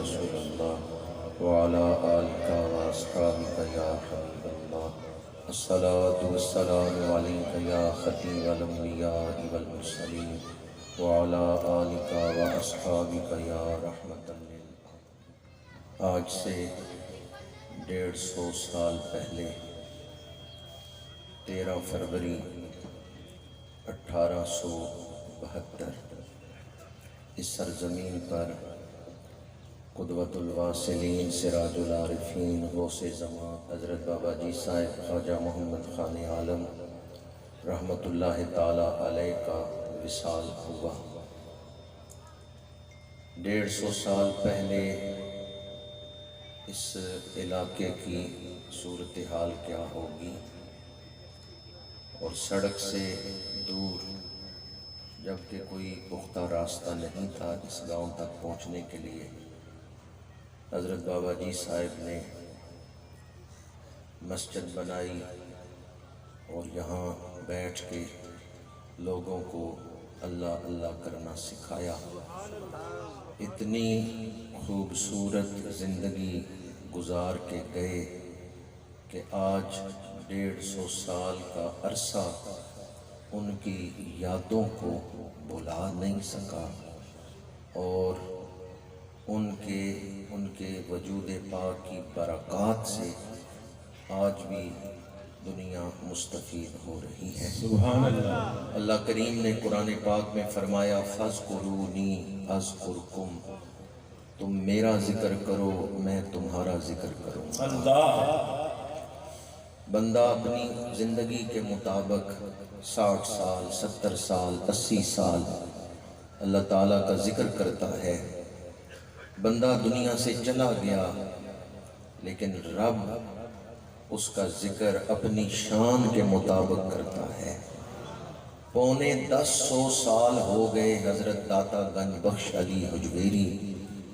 رسول اللہ وعلی آلک واصحابک یا حبیب اللہ الصلاة والسلام علیک یا ختیم الانبیاء والمرسلین وعلی آلک واصحابک یا رحمت للعالمین۔ آج سے 150 سال پہلے 13 فروری 1872 اس سرزمین پر قدوۃ الواصلین سراج العارفین غوث زمان حضرت بابا جی صاحب خواجہ محمد خان عالم رحمۃ اللہ تعالی علیہ کا وصال ہوا۔ 150 سال پہلے اس علاقے کی صورتحال کیا ہوگی، اور سڑک سے دور جبکہ کوئی پختہ راستہ نہیں تھا اس گاؤں تک پہنچنے کے لیے، حضرت بابا جی صاحب نے مسجد بنائی اور یہاں بیٹھ کے لوگوں کو اللہ اللہ کرنا سکھایا۔ اتنی خوبصورت زندگی گزار کے گئے کہ آج 150 سال کا عرصہ ان کی یادوں کو بھلا نہیں سکا، اور ان کے وجود پاک کی برکات سے آج بھی دنیا مستفید ہو رہی ہے۔ سبحان اللہ۔ اللہ کریم نے قرآن پاک میں فرمایا فَاذْكُرُونِي أَذْكُرْكُمْ، تم میرا ذکر کرو میں تمہارا ذکر کروں گا۔ اللہ بندہ اپنی زندگی کے مطابق 60 سال 70 سال 80 سال اللہ تعالیٰ کا ذکر کرتا ہے۔ بندہ دنیا سے چلا گیا لیکن رب اس کا ذکر اپنی شان کے مطابق کرتا ہے۔ 950 سال ہو گئے حضرت داتا گنج بخش علی حجویری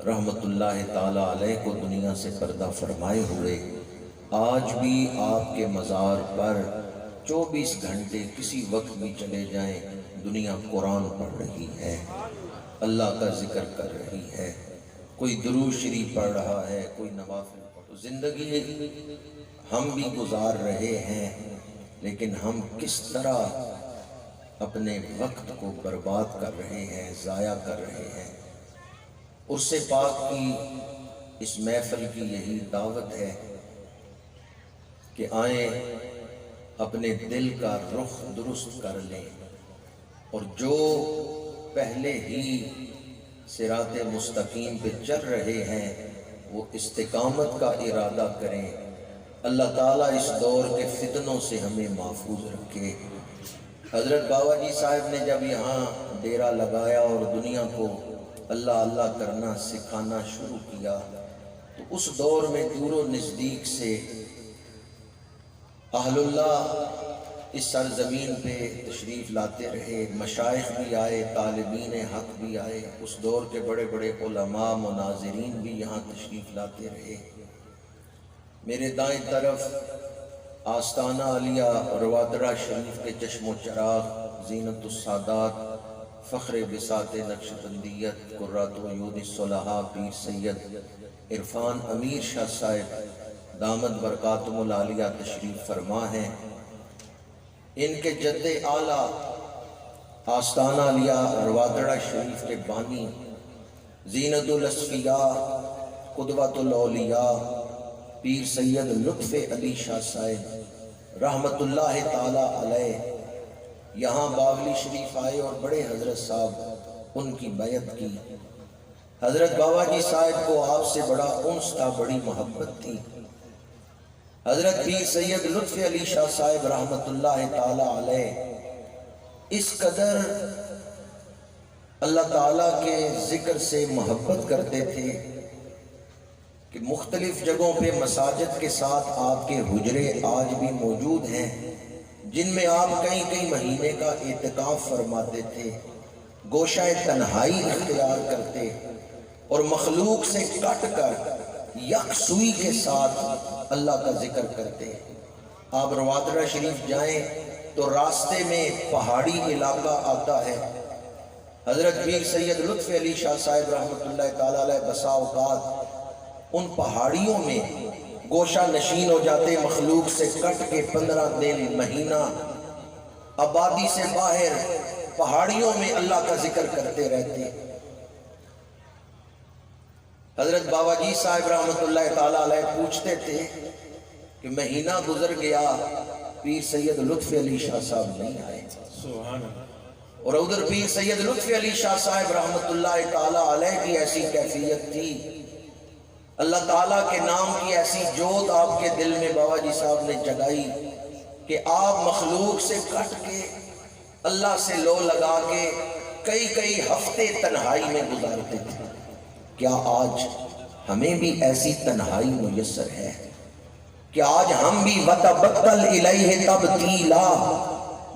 رحمت اللہ تعالیٰ علیہ کو دنیا سے پردہ فرمائے ہوئے، آج بھی آپ کے مزار پر 24 گھنٹے کسی وقت بھی چلے جائیں دنیا قرآن پڑھ رہی ہے، اللہ کا ذکر کر رہی ہے، کوئی درود شریف پڑھ رہا ہے، کوئی نوافل پڑھ۔ زندگی ہم بھی گزار رہے ہیں لیکن ہم کس طرح اپنے وقت کو برباد کر رہے ہیں، ضائع کر رہے ہیں۔ عرس پاک کی اس محفل کی یہی دعوت ہے کہ آئیں اپنے دل کا رخ درست کر لیں، اور جو پہلے ہی صراط مستقیم پہ چل رہے ہیں وہ استقامت کا ارادہ کریں۔ اللہ تعالیٰ اس دور کے فتنوں سے ہمیں محفوظ رکھے۔ حضرت بابا جی صاحب نے جب یہاں ڈیرا لگایا اور دنیا کو اللہ اللہ کرنا سکھانا شروع کیا تو اس دور میں دور و نزدیک سے اہل اللہ اس سرزمین پہ تشریف لاتے رہے، مشائخ بھی آئے، طالبین حق بھی آئے، اس دور کے بڑے بڑے علماء مناظرین بھی یہاں تشریف لاتے رہے۔ میرے دائیں طرف آستانہ عالیہ روادرہ شریف کے چشم و چراغ زینت السادات فخر بساط نقشبندیت قرۃ عیون الصلحاء پیر سید عرفان امیر شاہ صاحب دامت برکاتم العالیہ تشریف فرما ہیں۔ ان کے جد اعلیٰ آستانہ عالیہ روادرہ شریف کے بانی زینت الاصفیاء قدوۃ الاولیاء پیر سید لطف علی شاہ صاحب رحمت اللہ تعالی علیہ یہاں باولی شریف آئے اور بڑے حضرت صاحب ان کی بیعت کی۔ حضرت بابا جی صاحب کو آپ سے بڑا انس تھا، بڑی محبت تھی۔ حضرت پیر سید لطف علی شاہ صاحب رحمت اللہ تعالی علیہ اس قدر اللہ تعالیٰ کے ذکر سے محبت کرتے تھے کہ مختلف جگہوں پہ مساجد کے ساتھ آپ کے حجرے آج بھی موجود ہیں جن میں آپ کئی مہینے کا اعتکاف فرماتے تھے، گوشہ تنہائی اختیار کرتے اور مخلوق سے کٹ کر یکسوئی کے ساتھ اللہ کا ذکر کرتے۔ آپ روادرہ شریف جائیں تو راستے میں پہاڑی علاقہ آتا ہے، حضرت پیر سید لطف علی شاہ صاحب رحمۃ اللہ تعالیٰ علیہ بسا اوقات ان پہاڑیوں میں گوشہ نشین ہو جاتے، مخلوق سے کٹ کے 15 دن مہینہ آبادی سے باہر پہاڑیوں میں اللہ کا ذکر کرتے رہتے۔ حضرت بابا جی صاحب رحمۃ اللہ تعالیٰ علیہ پوچھتے تھے کہ مہینہ گزر گیا، پیر سید لطف علی شاہ صاحب نہیں آئے۔ سبحان اللہ۔ اور ادھر پیر سید لطف علی شاہ صاحب رحمۃ اللہ تعالیٰ علیہ کی ایسی کیفیت تھی، اللہ تعالیٰ کے نام کی ایسی جوت آپ کے دل میں بابا جی صاحب نے جگائی کہ آپ مخلوق سے کٹ کے اللہ سے لو لگا کے کئی ہفتے تنہائی میں گزارتے تھے۔ کیا آج ہمیں بھی ایسی تنہائی میسر ہے کہ آج ہم بھی وَتَبَتَّلْ إِلَيْهِ تَبْتِيلًا،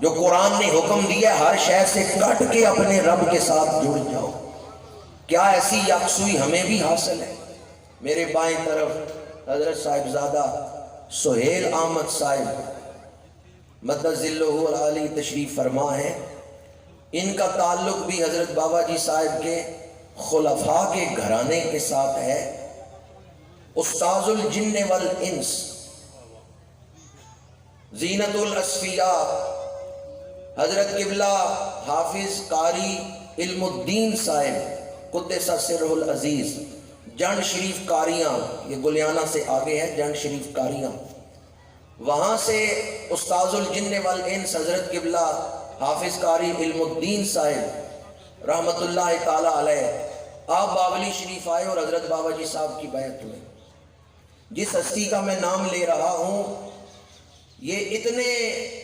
جو قرآن نے حکم دیا ہر شے سے کٹ کے اپنے رب کے ساتھ جڑ جاؤ، کیا ایسی یکسوئی ہمیں بھی حاصل ہے؟ میرے بائیں طرف حضرت صاحبزادہ سہیل احمد صاحب مدد ذلہ العالی تشریف فرما ہے، ان کا تعلق بھی حضرت بابا جی صاحب کے خلفاء کے گھرانے کے ساتھ ہے۔ استاذ الجن والانس، زینت الاصفیاء، حضرت قبلہ حافظ قاری علم الدین صاحب قدس سرہ العزیز، جنڈ شریف کاریاں، یہ گلیانہ سے آگے ہے جنڈ شریف کاریاں، وہاں سے استاذ الجن والانس حضرت قبلہ حافظ قاری علم الدین صاحب رحمت اللہ تعالیٰ علیہ، آپ باولی شریف آئے اور حضرت بابا جی صاحب کی بیعت ہوئے۔ جس ہستی کا میں نام لے رہا ہوں یہ اتنے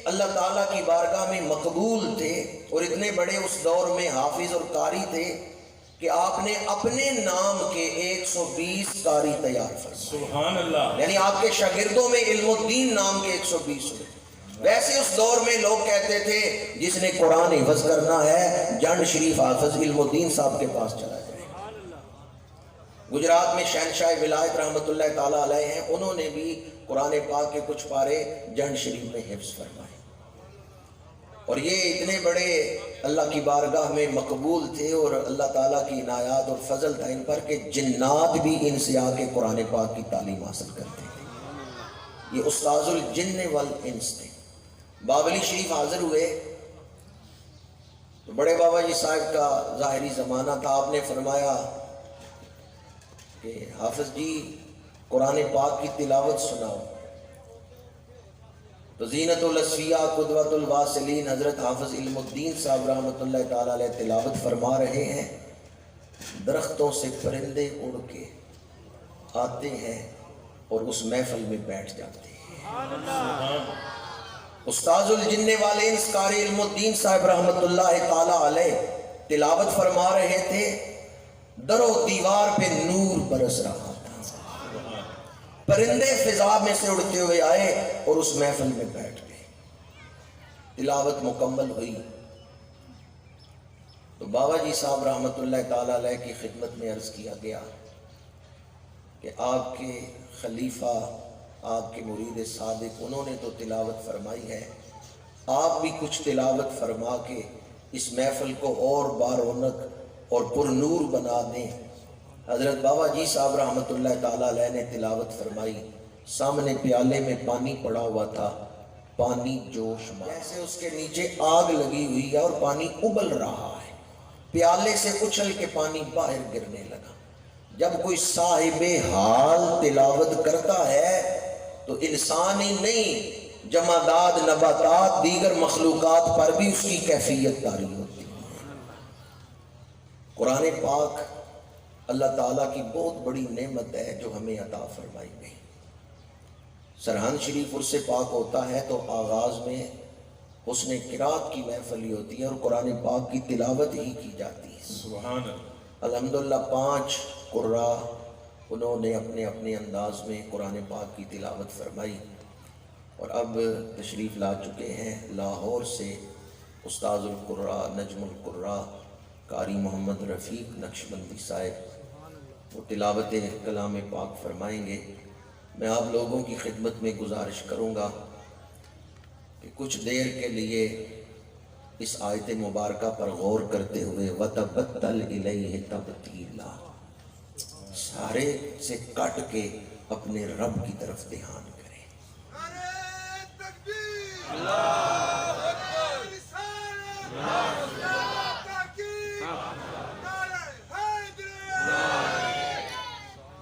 اللہ تعالیٰ کی بارگاہ میں مقبول تھے اور اتنے بڑے اس دور میں حافظ اور قاری تھے کہ آپ نے اپنے نام کے 120 قاری تیار فرمائے۔ سبحان اللہ۔ یعنی آپ کے شاگردوں میں علم الدین نام کے 120 ہوئے۔ ویسے اس دور میں لوگ کہتے تھے جس نے قرآن حفظ کرنا ہے جنڈ شریف حافظ علم الدین صاحب کے پاس چلا جائے۔ گجرات میں شہنشاہ ولایت رحمت اللہ تعالیٰ علیہ ہیں، انہوں نے بھی قرآن پاک کے کچھ پارے جنڈ شریف میں حفظ فرمائے، اور یہ اتنے بڑے اللہ کی بارگاہ میں مقبول تھے اور اللہ تعالیٰ کی عنایات اور فضل تھا ان پر کہ جنات بھی ان سے آ کے قرآن پاک کی تعلیم حاصل کرتے تھے۔ یہ استاذ الجن والانس تھے۔ باولی شریف حاضر ہوئے تو بڑے بابا جی صاحب کا ظاہری زمانہ تھا، آپ نے فرمایا کہ حافظ جی قرآن پاک کی تلاوت سناؤ۔ تو زینت الاصفیاء قدوۃ الواصلین حضرت حافظ علم الدین صاحب رحمۃ اللہ تعالیٰ علیہ تلاوت فرما رہے ہیں، درختوں سے پرندے اڑ کے آتے ہیں اور اس محفل میں بیٹھ جاتے ہیں۔ استاذ الجن والانس قاری علم الدین صاحب رحمۃ اللہ تعالیٰ علیہ تلاوت فرما رہے تھے، در و دیوار پہ نور برس رہا تھا، پرندے فضا میں سے اڑتے ہوئے آئے اور اس محفل میں بیٹھ گئے۔ تلاوت مکمل ہوئی تو بابا جی صاحب رحمۃ اللہ تعالیٰ علیہ کی خدمت میں عرض کیا گیا کہ آپ کے خلیفہ، آپ کے مرید صادق، انہوں نے تو تلاوت فرمائی ہے، آپ بھی کچھ تلاوت فرما کے اس محفل کو اور بارونق اور پر نور بنا دیں۔ حضرت بابا جی صاحب رحمۃ اللہ تعالیٰ علیہ نے تلاوت فرمائی، سامنے پیالے میں پانی پڑا ہوا تھا، پانی جوش مار، جیسے اس کے نیچے آگ لگی ہوئی ہے اور پانی ابل رہا ہے، پیالے سے اچھل کے پانی باہر گرنے لگا۔ جب کوئی صاحب حال تلاوت کرتا ہے تو انسان ہی نہیں، جمادات، نباتات، دیگر مخلوقات پر بھی اس کی کیفیت طاری ہوتی ہے۔ قرآن پاک اللہ تعالیٰ کی بہت بڑی نعمت ہے جو ہمیں عطا فرمائی گئی۔ سرہند شریف عرس پاک ہوتا ہے تو آغاز میں حسن قرات کی محفل ہی ہوتی ہے اور قرآن پاک کی تلاوت ہی کی جاتی ہے۔ سبحان اللہ۔ الحمدللہ 5 قراء انہوں نے اپنے اپنے انداز میں قرآن پاک کی تلاوت فرمائی، اور اب تشریف لا چکے ہیں لاہور سے استاذ القراء نجم القراء قاری محمد رفیق نقشبندی صاحب، وہ تلاوت کلام پاک فرمائیں گے۔ میں آپ لوگوں کی خدمت میں گزارش کروں گا کہ کچھ دیر کے لیے اس آیت مبارکہ پر غور کرتے ہوئے وَتَبَتَّلْ إِلَيْهِ تَبْتِيلًا، سارے سے کٹ کے اپنے رب کی طرف دھیان کریں۔ نعرہ تکبیر، اللہ اکبر، رسالت، اللہ تحقیق، نعرہ حیدری۔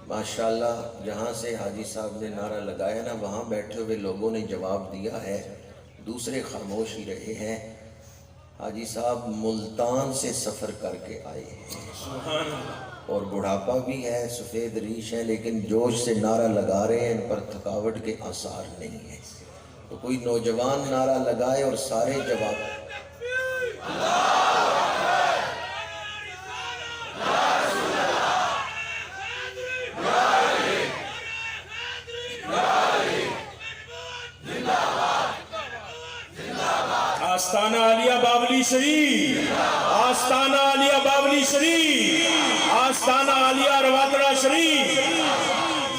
ماشاءاللہ جہاں سے حاجی صاحب نے نعرہ لگایا نا، وہاں بیٹھے ہوئے لوگوں نے جواب دیا ہے، دوسرے خاموش ہی رہے ہیں۔ حاجی صاحب ملتان سے سفر کر کے آئے ہیں سبحان اللہ، اور بڑھاپا بھی ہے، سفید ریش ہے، لیکن جوش سے نعرہ لگا رہے ہیں، ان پر تھکاوٹ کے آثار نہیں ہیں۔ تو کوئی نوجوان نعرہ لگائے اور سارے جواب۔ آستانہ عالیہ بابلی شریف، آستانہ عالیہ بابلی شریف، آستانہ عالیہ رواترہ شریف،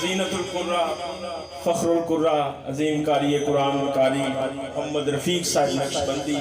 زینت القرہ، فخر القرہ، عظیم قاری قرآن قاری محمد رفیق صاحب نقشبندی